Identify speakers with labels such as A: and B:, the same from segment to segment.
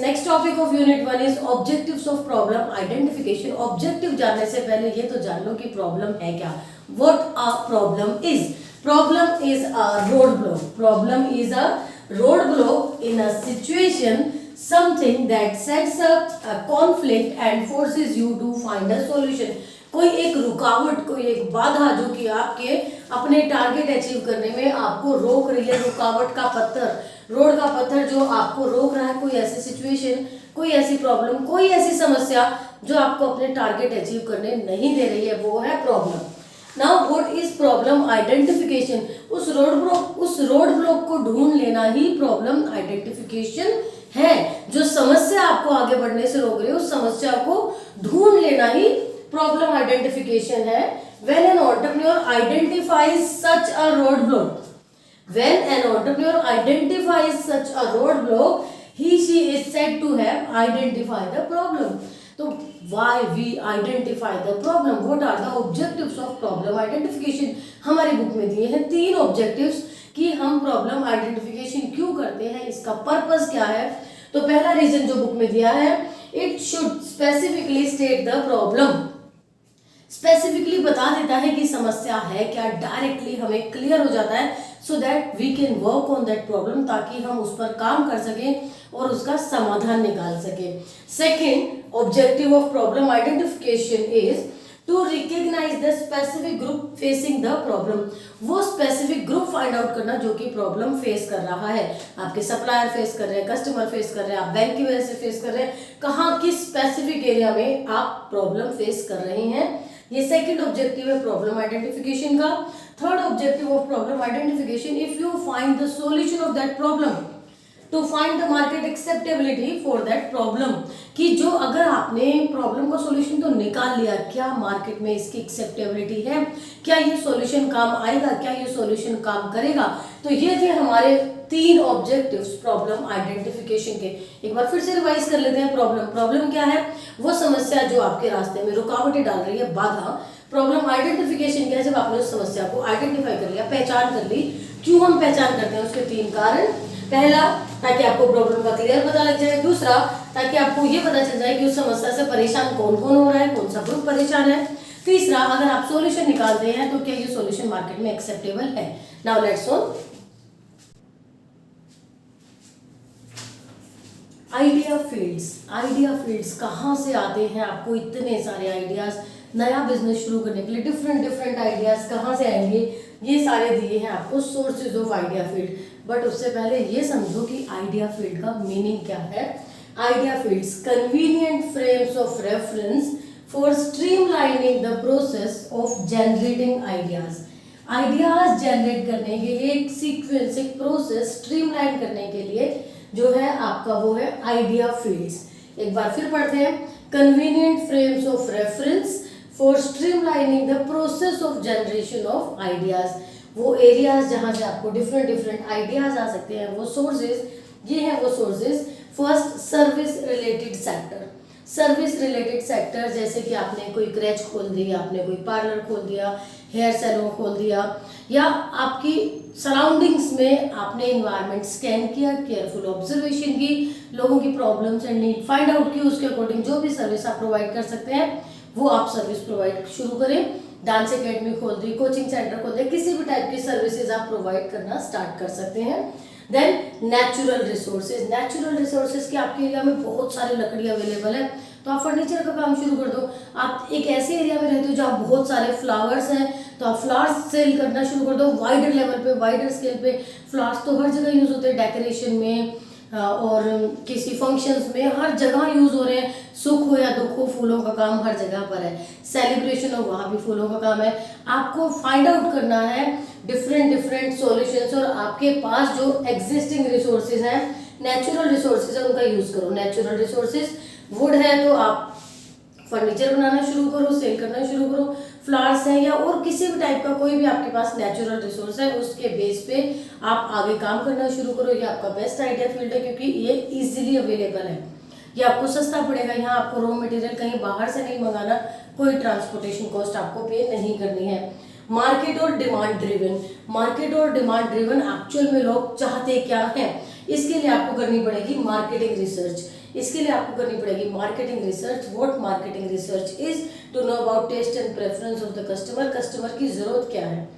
A: Next topic of unit 1 is objectives of problem identification. Objective जानने से पहले ये तो जान लो कि प्रॉब्लम है क्या। What a problem is? Problem is a road block. Problem is a road block in a situation, something that sets up a conflict and forces you to find a solution। कोई एक रुकावट, कोई एक बाधा जो कि आपके अपने टारगेट अचीव करने में आपको रोक रही है। रुकावट का पत्थर, रोड का पत्थर जो आपको रोक रहा है। कोई ऐसी सिचुएशन, कोई ऐसी प्रॉब्लम, कोई ऐसी समस्या जो आपको अपने टारगेट अचीव करने नहीं दे रही है, वो है problem. Now what is problem identification? उस रोड ब्लॉक को ढूंढ लेना ही प्रॉब्लम आइडेंटिफिकेशन है। जो समस्या आपको आगे बढ़ने से रोक रही है, उस समस्या को ढूंढ लेना ही प्रॉब्लम आइडेंटिफिकेशन है। When an entrepreneur identifies such a roadblock, he/she is said to have identified the problem. So why we identify the problem? What are the objectives of problem identification? हमारी बुक में दिए हैं 3 objectives कि हम problem identification क्यों करते हैं, इसका पर्पस क्या है। तो पहला रीजन जो बुक में दिया है, it should specifically state the problem. Specifically बता देता है कि समस्या है क्या, डायरेक्टली हमें क्लियर हो जाता है, so that we can work on that problem, ताकि हम उस पर काम कर सकें और उसका समाधान निकाल सकें। Second objective of problem identification is to recognize the specific group facing the problem. वो स्पेसिफिक ग्रुप फाइंड आउट करना जो कि प्रॉब्लम फेस कर रहा है। आपके सप्लायर फेस कर रहे हैं, कस्टमर फेस कर रहे हैं, आप बैंक की वजह से फेस कर रहे हैं, कहाँ किस स्पेसिफिक एरिया में आप प्रॉब्लम फेस कर रहे हैं। ये सेकंड ऑब्जेक्टिव है प्रॉब्लम आइडेंटिफिकेशन का। Third objective of problem identification, if you find the solution of that problem, to find the market acceptability for that problem. कि जो अगर आपने प्रॉब्लम का सॉल्यूशन तो निकाल लिया, क्या मार्केट में इसकी एक्सेप्टेबिलिटी है, क्या ये सॉल्यूशन काम आएगा, क्या ये सॉल्यूशन काम करेगा। तो ये थे हमारे 3 ऑब्जेक्टिव्स प्रॉब्लम आइडेंटिफिकेशन के। एक बार फिर से रिवाइज कर लेते हैं। प्रॉब्लम क्या है? वो समस्या जो आपके रास्ते में रुकावटें डाल रही है, बाधा। प्रॉब्लम आइडेंटिफिकेशन क्या है? जब आपने उस समस्या को आइडेंटिफाई कर लिया, पहचान कर ली। क्यों हम पहचान करते हैं? उसके 3 कारण। पहला, ताकि आपको प्रॉब्लम का क्लियर पता लग जाए। दूसरा, ताकि आपको ये पता चल जाए कि उस समस्या से परेशान कौन कौन हो रहा है, कौन सा ग्रुप परेशान है। तीसरा, अगर आप सॉल्यूशन निकालते हैं तो क्या ये सॉल्यूशन मार्केट में एक्सेप्टेबल है। Now let's on idea fields कहाँ से आते हैं? आपको इतने सारे आइडियाज, नया बिजनेस शुरू करने के लिए डिफरेंट आइडियाज कहाँ से आएंगे, ये सारे दिए हैं आपको sources of idea field. But उससे पहले ये समझो कि आइडिया फील्ड का मीनिंग क्या है। Idea fields convenient frames of reference for streamlining the process of generating ideas generate करने के लिए एक सीक्वेंस, एक प्रोसेस स्ट्रीमलाइन करने के लिए जो है आपका वो है आइडिया फील्ड्स। एक बार फिर पढ़ते हैं। Convenient frames of reference for streamlining the process of generation of ideas. वो एरियाज जहां से आपको डिफरेंट आइडियाज आ सकते हैं, वो सोर्सेज, ये है वो sources. First, service related sector, जैसे कि आपने कोई क्रैच खोल दी, आपने कोई पार्लर खोल दिया, हेयर सैलून खोल दिया, या आपकी सराउंडिंग्स में आपने इन्वायरमेंट स्कैन किया, केयरफुल ऑब्जर्वेशन की, लोगों की problems and need find out की, उसके अकॉर्डिंग जो भी सर्विस आप प्रोवाइड कर सकते हैं वो आप सर्विस प्रोवाइड शुरू करें। डांस एकेडमी खोल दी, कोचिंग सेंटर खोल दिया, किसी भी टाइप की सर्विसेज आप प्रोवाइड करना स्टार्ट कर सकते हैं। देन नेचुरल रिसोर्सेज के आपके एरिया में बहुत सारी लकड़ी अवेलेबल है, तो आप फर्नीचर का काम शुरू कर दो। आप एक ऐसे एरिया में रहते हो जहाँ बहुत सारे फ्लावर्स हैं, तो आप फ्लावर्स सेल करना शुरू कर दो। वाइडर लेवल पे, वाइडर स्केल पे फ्लावर्स तो हर जगह यूज होते हैं, डेकोरेशन में और किसी फंक्शंस में, हर जगह यूज हो रहे हैं। सुख हो या दुख हो, फूलों का काम हर जगह पर है। सेलिब्रेशन हो, वहाँ भी फूलों का काम है। आपको फाइंड आउट करना है डिफरेंट सॉल्यूशंस, और आपके पास जो एग्जिस्टिंग रिसोर्सेज हैं, नेचुरल रिसोर्सेज है, उनका यूज करो। नेचुरल रिसोर्सेज वुड है तो आप फर्नीचर बनाना शुरू करो, सेल करना शुरू करो। फ्लावर्स हैं या और किसी भी टाइप का कोई भी आपके पास नेचुरल रिसोर्स है, उसके बेस पे आप आगे काम करना शुरू करो। ये आपका बेस्ट आइडिया फील्ड है, क्योंकि ये इजीली अवेलेबल है, ये आपको सस्ता पड़ेगा। यहाँ आपको रॉ मटेरियल कहीं बाहर से नहीं मंगाना, कोई ट्रांसपोर्टेशन कॉस्ट आपको पे नहीं करनी है। मार्केट और डिमांड ड्रिवन एक्चुअल में लोग चाहते क्या है, इसके लिए आपको करनी पड़ेगी मार्केटिंग रिसर्च। इसके लिए आपको करनी पड़ेगी marketing research. What marketing research is to know about taste and preference of the customer. Customer की जरूरत क्या है,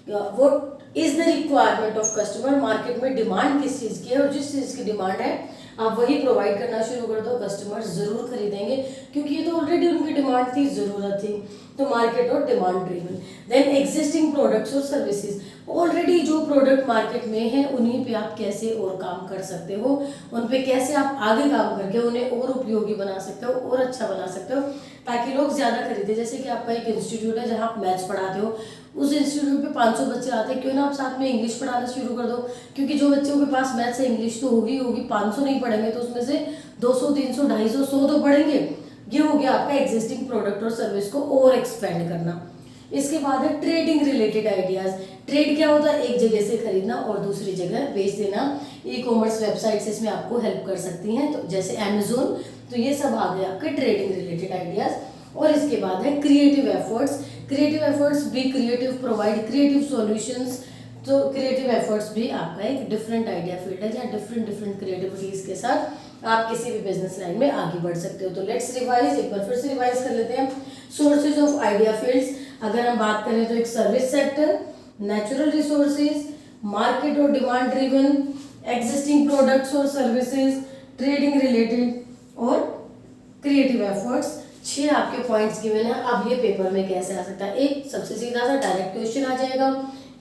A: what is the requirement of customer, market में डिमांड किस चीज़ की है, और जिस चीज़ की डिमांड है आप वही प्रोवाइड करना शुरू कर दो, कस्टमर जरूर खरीदेंगे, क्योंकि ये तो ऑलरेडी उनकी डिमांड थी, ज़रूरत थी। तो मार्केट और demand driven. Then existing products और सर्विसेज, ऑलरेडी जो प्रोडक्ट मार्केट में है उन्हीं पे आप कैसे और काम कर सकते हो, उन पे कैसे आप आगे काम करके उन्हें और उपयोगी बना सकते हो और अच्छा बना सकते हो, ताकि लोग ज़्यादा खरीदें। जैसे कि आपका एक इंस्टीट्यूट है जहाँ आप मैथ्स पढ़ाते हो, उस इंस्टीट्यूट पे 500 बच्चे आते हैं, क्यों ना आप साथ में इंग्लिश पढ़ाना शुरू कर दो, क्योंकि जो बच्चों के पास मैथ्स है इंग्लिश तो होगी होगी, 500 नहीं पढ़ेंगे तो उसमें से 200 300 250 100 तो पढ़ेंगे। ये हो गया आपका एग्जिस्टिंग प्रोडक्ट और सर्विस को और एक्सपेंड करना। इसके बाद है ट्रेडिंग रिलेटेड आइडियाज। ट्रेड क्या होता है, एक जगह से खरीदना और दूसरी जगह बेच देना। ई कॉमर्स वेबसाइट्स इसमें आपको हेल्प कर सकती हैं, तो जैसे अमेजोन, तो ये सब आ गए आपके ट्रेडिंग रिलेटेड आइडियाज। और इसके बाद है creative efforts. Creative efforts be creative, provide creative solutions. तो क्रिएटिव एफर्ट्स भी आपका एक डिफरेंट आइडिया फील्ड है जहाँ डिफरेंट डिफरेंट क्रिएटिविटीज के साथ आप किसी भी बिजनेस लाइन में आगे बढ़ सकते हो। तो लेट्स रिवाइज, एक बार फिर से रिवाइज कर लेते हैं। सोर्सेज ऑफ आइडिया फील्ड्स, अगर हम बात करें तो एक service sector, natural resources, market और डिमांड ड्रिवन, एग्जिस्टिंग प्रोडक्ट्स और सर्विसेज, ट्रेडिंग रिलेटेड और क्रिएटिव एफर्ट्स। 6 आपके पॉइंट्स गिवन है। अब ये पेपर में कैसे आ सकता है, एक सबसे सीधा सा डायरेक्ट क्वेश्चन आ जाएगा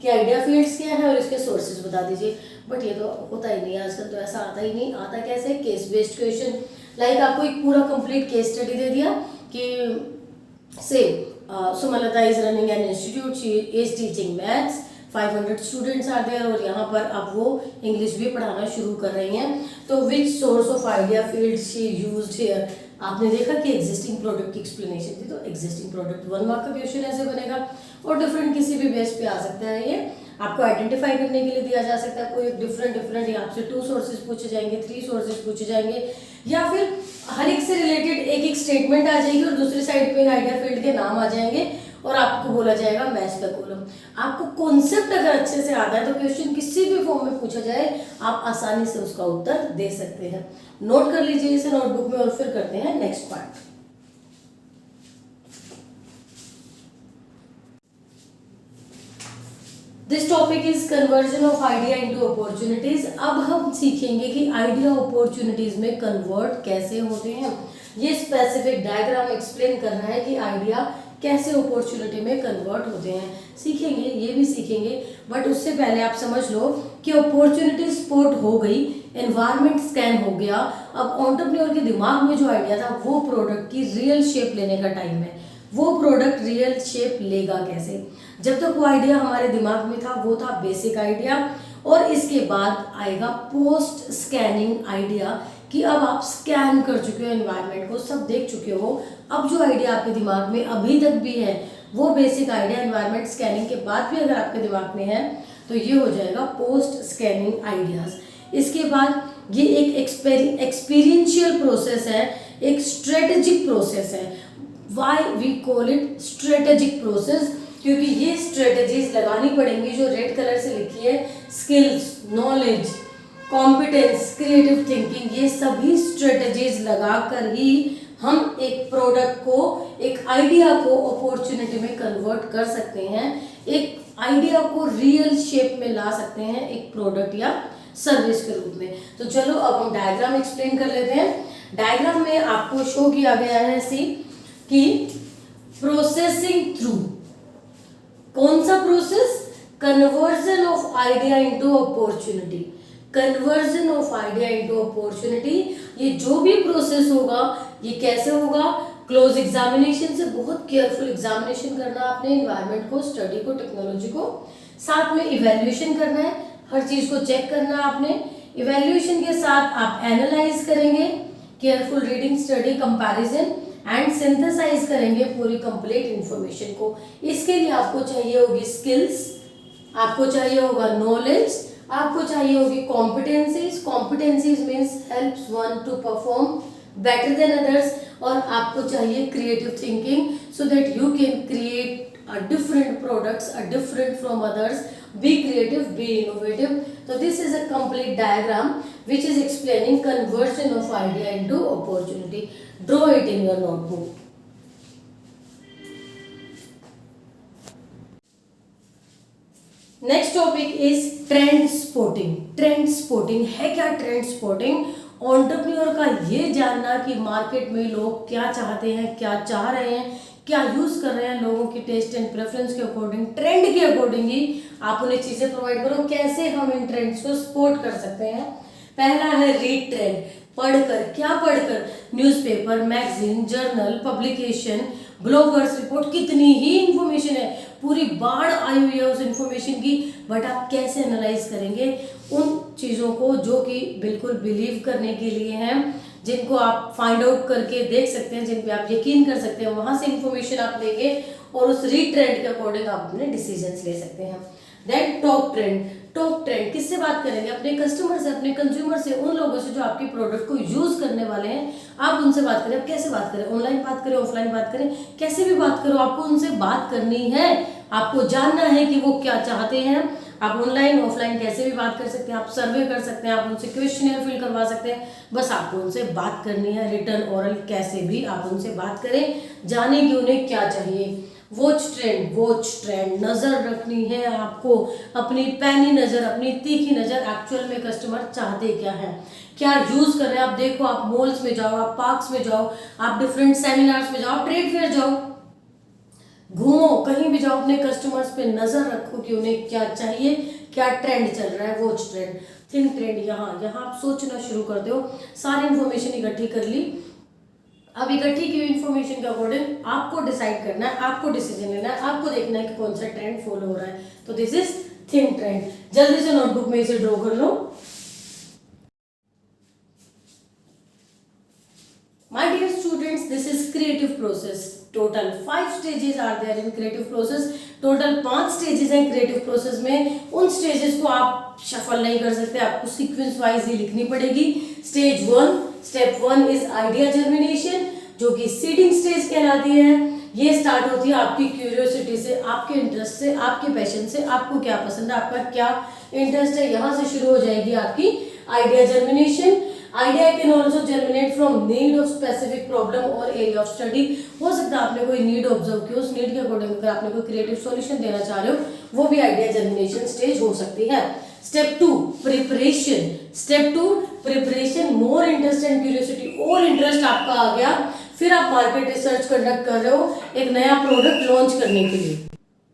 A: कि आइडिया फील्ड्स क्या है और इसके सोर्सेज बता दीजिए। बट ये तो होता ही नहीं आजकल, तो ऐसा आता ही नहीं। आता कैसे, केस बेस्ड क्वेश्चन। लाइक आपको एक पूरा कंप्लीट केस स्टडी दे दिया कि से Sumalata is running an institute, she is teaching maths, 500 students are there, और यहाँ पर अब वो इंग्लिश भी पढ़ाना शुरू कर रही हैं। तो which source of idea field she used here. आपने देखा कि एग्जिस्टिंग प्रोडक्ट की एक्सप्लेनेशन थी, तो एग्जिस्टिंग प्रोडक्ट 1 मार्क का क्वेश्चन ऐसे बनेगा। और डिफरेंट किसी भी बेस पे आ सकता है, ये आपको आइडेंटिफाई करने के लिए दिया जा सकता है। कोई डिफरेंट आपसे 2 सोर्सेज पूछे जाएंगे, 3 सोर्सेज पूछे जाएंगे, या फिर हर एक से रिलेटेड एक एक स्टेटमेंट आ जाएगी और दूसरी साइड पे आइडिया फील्ड के नाम आ जाएंगे और आपको बोला जाएगा मैच द कॉलम। आपको कॉन्सेप्ट अगर अच्छे से आता है तो क्वेश्चन किसी भी फॉर्म में पूछा जाए आप आसानी से उसका उत्तर दे सकते हैं। नोट कर लीजिए इसे नोटबुक में और फिर करते हैं next part. This topic is conversion of idea into opportunities. अब हम सीखेंगे कि आइडिया अपॉर्चुनिटीज में कन्वर्ट कैसे होते हैं। ये स्पेसिफिक डायग्राम एक्सप्लेन कर रहा है कि आइडिया कैसे अपॉर्चुनिटी में कन्वर्ट होते हैं। सीखेंगे, ये भी सीखेंगे, बट उससे पहले आप समझ लो कि अपॉर्चुनिटी स्पॉट हो गई, एनवायरनमेंट स्कैन हो गया। अब एंटरप्रेन्योर के दिमाग में जो आइडिया था वो प्रोडक्ट की रियल शेप लेने का टाइम है। वो प्रोडक्ट रियल शेप लेगा कैसे? जब तक वो आइडिया हमारे दिमाग में था वो था बेसिक आइडिया, और इसके बाद आएगा पोस्ट स्कैनिंग आइडिया कि अब आप स्कैन कर चुके हो एनवायरनमेंट को, सब देख चुके हो। अब जो आइडिया आपके दिमाग में अभी तक भी है वो बेसिक आइडिया एनवायरनमेंट स्कैनिंग के बाद भी अगर आपके दिमाग में है तो ये हो जाएगा पोस्ट स्कैनिंग आइडियाज। इसके बाद ये एक एक्सपीरियंशियल प्रोसेस है, एक स्ट्रेटेजिक प्रोसेस है। Why we call it strategic process, क्योंकि ये स्ट्रेटेजीज लगानी पड़ेंगी जो रेड कलर से लिखी है, skills, knowledge, competence, creative thinking, ये सभी स्ट्रेटेजीज लगाकर ही हम एक प्रोडक्ट को, एक आइडिया को अपॉर्चुनिटी में कन्वर्ट कर सकते हैं, एक आइडिया को रियल शेप में ला सकते हैं एक प्रोडक्ट या सर्विस के रूप में। तो चलो अब हम डायग्राम एक्सप्लेन कर लेते हैं। डायग्राम में आपको शो किया गया है सी कि प्रोसेसिंग थ्रू, कौन सा process? Conversion of idea into opportunity. Conversion of idea into opportunity, ये जो भी प्रोसेस होगा ये कैसे होगा? क्लोज एग्जामिनेशन से, बहुत केयरफुल एग्जामिनेशन करना आपने एनवायरनमेंट को, स्टडी को, टेक्नोलॉजी को, साथ में इवैल्यूएशन करना है, हर चीज को चेक करना है आपने। इवैल्यूएशन के साथ आप एनालाइज करेंगे, careful reading, study, comparison and synthesise करेंगे पूरी कंप्लीट इंफॉर्मेशन को। इसके लिए आपको चाहिए होगी स्किल्स, आपको चाहिए होगा नॉलेज, आपको चाहिए होगी competencies. Competencies means helps one to perform better than others, और आपको चाहिए creative thinking so that you can create a different products, a different from others. Be creative, be innovative. तो this is a complete diagram which is explaining conversion of idea into opportunity. Draw it in your notebook. Next topic is trend spotting. Trend spotting है क्या? Trend spotting entrepreneur का ये जानना कि market में लोग क्या चाहते हैं, क्या चाह रहे हैं, क्या यूज कर रहे हैं, लोगों की टेस्ट एंड प्रेफरेंस के अकॉर्डिंग, ट्रेंड के अकॉर्डिंग ही आप उन्हें चीजें प्रोवाइड करो. कैसे हम इन ट्रेंड्स को स्पॉट कर सकते हैं? पहला है रीड ट्रेंड. पढ़कर. क्या पढ़कर? Newspaper, magazine, journal, publication, bloggers report. कितनी ही इंफॉर्मेशन है, पूरी बाढ़ आई हुई है उस इंफॉर्मेशन की, बट आप कैसे एनालाइज करेंगे उन चीज़ों को जो कि बिल्कुल बिलीव करने के लिए हैं, जिनको आप फाइंड आउट करके देख सकते हैं, जिन पे आप यकीन कर सकते हैं. वहां से इंफॉर्मेशन आप लेंगे और उस रीड ट्रेंड के अकॉर्डिंग आप अपने डिसीजंस ले सकते हैं. Then top trend. Top trend किससे बात करेंगे? अपने कस्टमर से, अपने कंज्यूमर से, उन लोगों से जो आपके प्रोडक्ट को यूज करने वाले हैं. आप उनसे बात करें. आप कैसे बात करें? ऑनलाइन बात करें, ऑफलाइन बात करें, कैसे भी बात करो, आपको उनसे बात करनी है. आपको जानना है कि वो क्या चाहते हैं. आप ऑनलाइन ऑफलाइन कैसे भी बात कर सकते हैं. आप सर्वे कर सकते हैं, आप उनसे क्वेश्चनर फिल करवा सकते हैं. बस आपको उनसे बात करनी है, रिटर्न ओरल कैसे भी आप उनसे बात करें, जाने कि उन्हें क्या चाहिए. Watch trend. वॉच ट्रेंड नजर रखनी है आपको, अपनी पैनी नजर, अपनी तीखी नजर, एक्चुअल में कस्टमर चाहते क्या है, क्या यूज कर रहे हैं. आप देखो, आप मॉल्स में जाओ, आप पार्क्स में जाओ, आप डिफरेंट सेमिनार्स में जाओ, ट्रेड फेयर जाओ, घूमो, कहीं भी जाओ, अपने कस्टमर्स पे नजर रखो कि उन्हें क्या चाहिए, क्या ट्रेंड चल रहा है. Watch trend. Think trend. यहाँ आप सोचना शुरू कर दो. सारी इंफॉर्मेशन इकट्ठी कर ली. अब इकट्ठी की हुई इन्फॉर्मेशन के अकॉर्डिंग आपको डिसाइड करना है, आपको डिसीजन लेना है, आपको देखना है कि कौन सा ट्रेंड फॉलो हो रहा है. तो दिस इज थिंक ट्रेंड. जल्दी से नोटबुक में इसे ड्रॉ कर लो. My dear students, this is creative process. Total 5 stages are there in creative process. Total 5 stages हैं creative process में. उन stages को आप shuffle नहीं कर सकते, आपको sequence wise ही लिखनी पड़ेगी. Stage 1, step 1 is idea germination, जो कि seeding stage कहलाती है. ये स्टार्ट होती है आपकी क्यूरियोसिटी से, आपके इंटरेस्ट से, आपके पैशन से, आपको क्या पसंद है, आपका क्या इंटरेस्ट है, यहाँ से शुरू हो जाएगी आपकी idea germination. Idea can also germinate from need of specific problem और एरिया ऑफ स्टडी. हो सकता है आपने कोई नीड ऑब्जर्व की, उस नीड के अकॉर्डिंग अगर आपने कोई क्रिएटिव सॉल्यूशन देना चाह रहे हो, वो भी आइडिया जर्मिनेशन स्टेज हो सकती है. Step 2 preparation. Step 2 preparation. More interest and curiosity, और इंटरेस्ट आपका आ गया, फिर आप मार्केट रिसर्च कंडक्ट कर रहे हो एक नया प्रोडक्ट लॉन्च करने के लिए.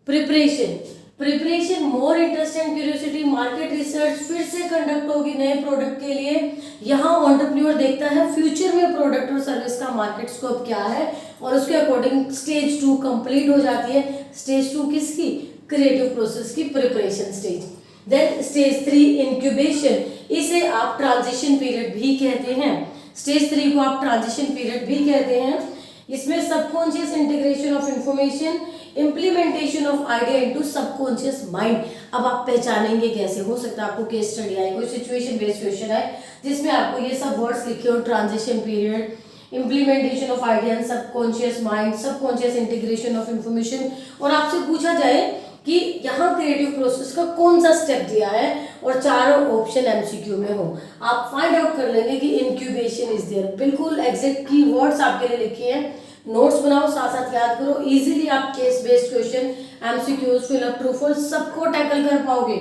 A: Preparation. Preparation, more interest and curiosity, market research फिर से कंडक्ट होगी नए प्रोडक्ट के लिए. यहाँ एंटरप्रेन्योर देखता है फ्यूचर में प्रोडक्ट और सर्विस का मार्केट स्कोप क्या है, और उसके अकॉर्डिंग स्टेज 2 कंप्लीट हो जाती है. स्टेज 2 किसकी? क्रिएटिव प्रोसेस की preparation stage. Then stage 3 incubation. इसे आप ट्रांजिशन पीरियड भी कहते हैं. स्टेज 3 को आप ट्रांजिशन पीरियड भी कहते हैं. इसमें subconscious integration of information, implementation of idea into subconscious mind. अब आप पहचानेंगे कैसे? हो सकता है आपको केस स्टडी आए, कोई सिचुएशन बेस्ड क्वेश्चन आए जिसमें आपको ये सब वर्ड्स लिखे हो, transition period, implementation of idea in subconscious mind, subconscious integration of information, और आपसे पूछा जाए कि यहाँ क्रिएटिव प्रोसेस का कौन सा स्टेप दिया है और चारों ऑप्शन एमसीक्यू में हो, आप फाइंड आउट कर लेंगे कि इंक्यूबेशन इज देयर. बिल्कुल एग्जैक्ट की वर्ड्स आपके लिए लिखे हैं. नोट्स बनाओ, साथ साथ याद करो. इजीली आप case based question, MCQs, fill up, true false सबको टैकल कर पाओगे.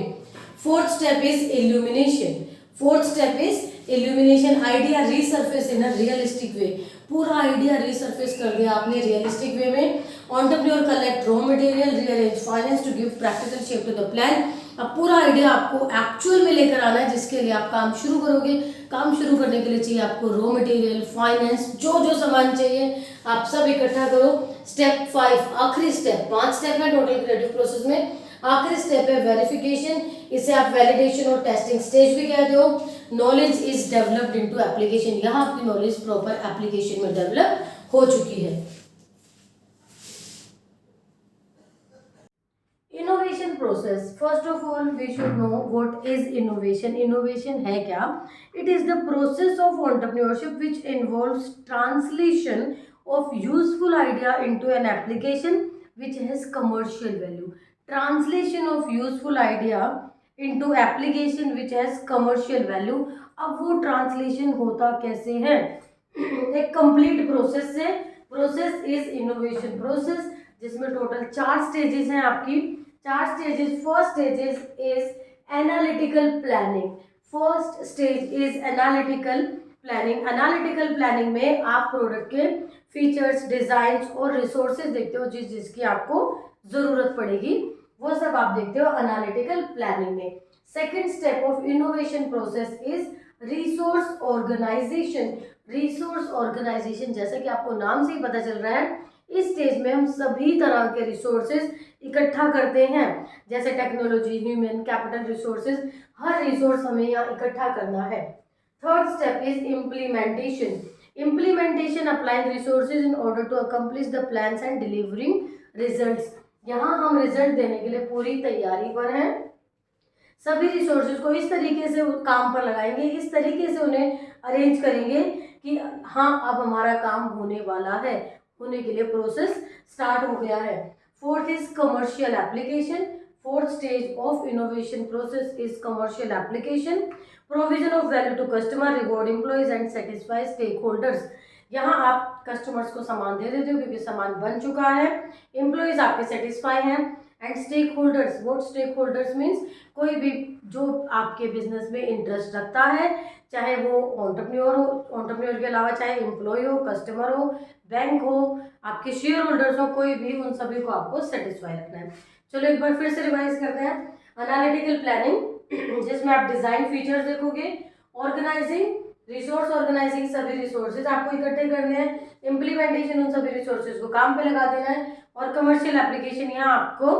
A: Fourth step is illumination. Fourth step is illumination. Idea resurface in a realistic way. पूरा आइडिया रीसर्फेस कर दिया आपने रियलिस्टिक वे में. Entrepreneur collect raw material, rearrange finance to give practical shape to the plan. अब पूरा idea आपको actual में लेकर आना है, जिसके लिए आप काम शुरू करोगे. काम शुरू करने के लिए चाहिए आपको रॉ मटेरियल, फाइनेंस, जो जो सामान चाहिए आप सब इकट्ठा करो. स्टेप 5 आखिरी स्टेप. 5 स्टेप है टोटल क्रिएटिव प्रोसेस में. आखिरी स्टेप है वेरिफिकेशन. इसे आप वैलिडेशन और टेस्टिंग स्टेज भी कहते हो. Knowledge is developed into application. यहाँ आपकी नॉलेज प्रॉपर एप्लीकेशन में डेवलप हो चुकी है. Innovation process. First of all we should know what is innovation. Innovation है क्या? It is the process of entrepreneurship which involves translation of useful idea into an application which has commercial value. Translation of useful idea into application which has commercial value. अब वो translation होता कैसे है, एक complete process से। Process is innovation process, जिसमें total 4 stages हैं आपकी। 4 stages. First stages is analytical planning. First stage is analytical planning. Analytical planning में आप प्रोडक्ट के फीचर्स, डिजाइन और रिसोर्सेज देखते हो जिसकी आपको जरूरत पड़ेगी, वो सब आप देखते हो एनालिटिकल प्लानिंग में। Second step of innovation process is resource organisation. Resource organisation, जैसे कि आपको नाम से ही पता चल रहा है, इस स्टेज में हम सभी तरह के रिसोर्सेज इकट्ठा करते हैं, जैसे टेक्नोलॉजी, ह्यूमन कैपिटल रिसोर्सेज, हर रिसोर्स हमें यहाँ इकट्ठा करना है। Third step is implementation. Implementation applying resources in order to accomplish the plans and delivering results. यहाँ हम रिजल्ट देने के लिए पूरी तैयारी पर हैं। सभी रिसोर्सेज को इस तरीके से काम पर लगाएंगे, इस तरीके से उन्हें अरेंज करेंगे कि हाँ अब हमारा काम होने वाला है, होने के लिए प्रोसेस स्टार्ट हो गया है। Fourth is commercial application. Fourth stage of innovation process is commercial application. Provision of value to customer, reward employees and satisfy stakeholders. यहाँ आप कस्टमर्स को सामान दे देते हो क्योंकि सामान बन चुका है, एम्प्लॉयज आपके सेटिस्फाई हैं, and stakeholders. What stakeholders means कोई भी जो आपके बिजनेस में इंटरेस्ट रखता है, चाहे वो एंटरप्रेन्योर हो, एंटरप्रेन्योर के अलावा चाहे एम्प्लॉय हो, कस्टमर हो, बैंक हो, आपके शेयर होल्डर्स हो, कोई भी, उन सभी को आपको सेटिस्फाई रखना है। चलो एक बार फिर से रिवाइज करते हैं। एनालिटिकल प्लानिंग, जिसमें आप डिजाइन फीचर्स देखोगे। ऑर्गेनाइजिंग, रिसोर्स ऑर्गेनाइजिंग, सभी रिसोर्सेज आपको इकट्ठे करने हैं। इम्प्लीमेंटेशन, उन सभी रिसोर्सेज को काम पे लगा देना है। और कमर्शियल एप्लीकेशन, यहाँ आपको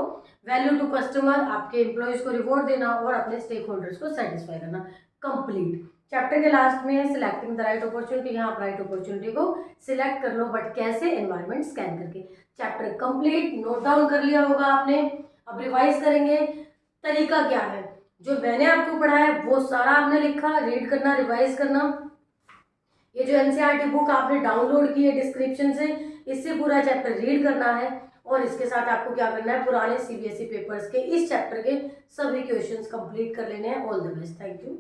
A: वैल्यू टू कस्टमर, आपके एम्प्लॉयज को रिवॉर्ड देना और अपने स्टेक होल्डर्स को सेटिस्फाई करना। कंप्लीट। चैप्टर के लास्ट में है सिलेक्टिंग द राइट अपॉर्चुनिटी। यहाँ आप राइट अपॉर्चुनिटी को सिलेक्ट कर लो, बट कैसे? एनवायरमेंट स्कैन करके। चैप्टर कंप्लीट, नोट डाउन कर लिया होगा आपने। अब रिवाइज करेंगे। तरीका क्या है? जो मैंने आपको पढ़ाया वो सारा आपने लिखा, रीड करना, रिवाइज करना। ये जो एनसीईआरटी बुक आपने डाउनलोड की है डिस्क्रिप्शन से, इससे पूरा चैप्टर रीड करना है। और इसके साथ आपको क्या करना है, पुराने सीबीएसई पेपर्स के इस चैप्टर के सभी क्वेश्चंस कंप्लीट कर लेने हैं। All the best, thank you.